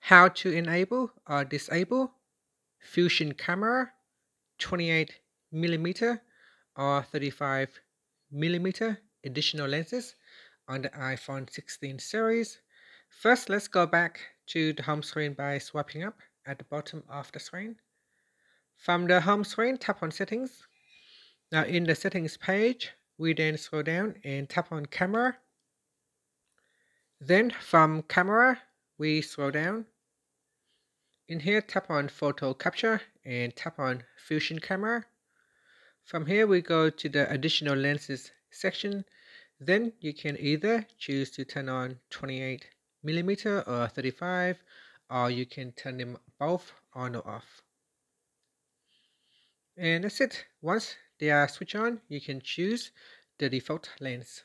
How to enable or disable Fusion camera 28mm or 35mm additional lenses on the iPhone 16 series. First, let's go back to the home screen by swiping up at the bottom of the screen. From the home screen, tap on Settings. Now in the Settings page, we then scroll down and tap on Camera. Then from Camera, we scroll down. In here, tap on Photo Capture and tap on Fusion Camera. From here, we go to the Additional Lenses section. Then you can either choose to turn on 28mm or 35, or you can turn them both on or off. And that's it. Once they are switched on, you can choose the default lens.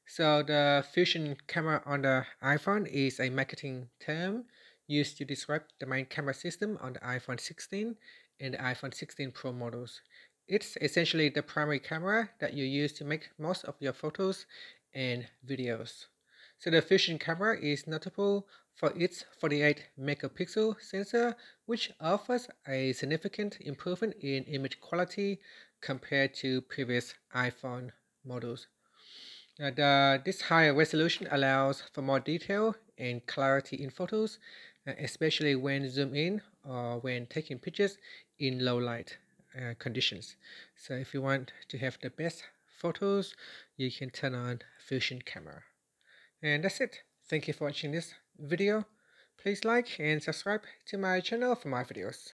So the Fusion camera on the iPhone is a marketing term used to describe the main camera system on the iPhone 16 and the iPhone 16 Pro models. It's essentially the primary camera that you use to make most of your photos and videos. So the Fusion camera is notable for its 48 megapixel sensor, which offers a significant improvement in image quality compared to previous iPhone models. This higher resolution allows for more detail and clarity in photos, especially when zoom in or when taking pictures in low light conditions. So if you want to have the best photos, you can turn on Fusion camera. And that's it. Thank you for watching this video. Please like and subscribe to my channel for more videos.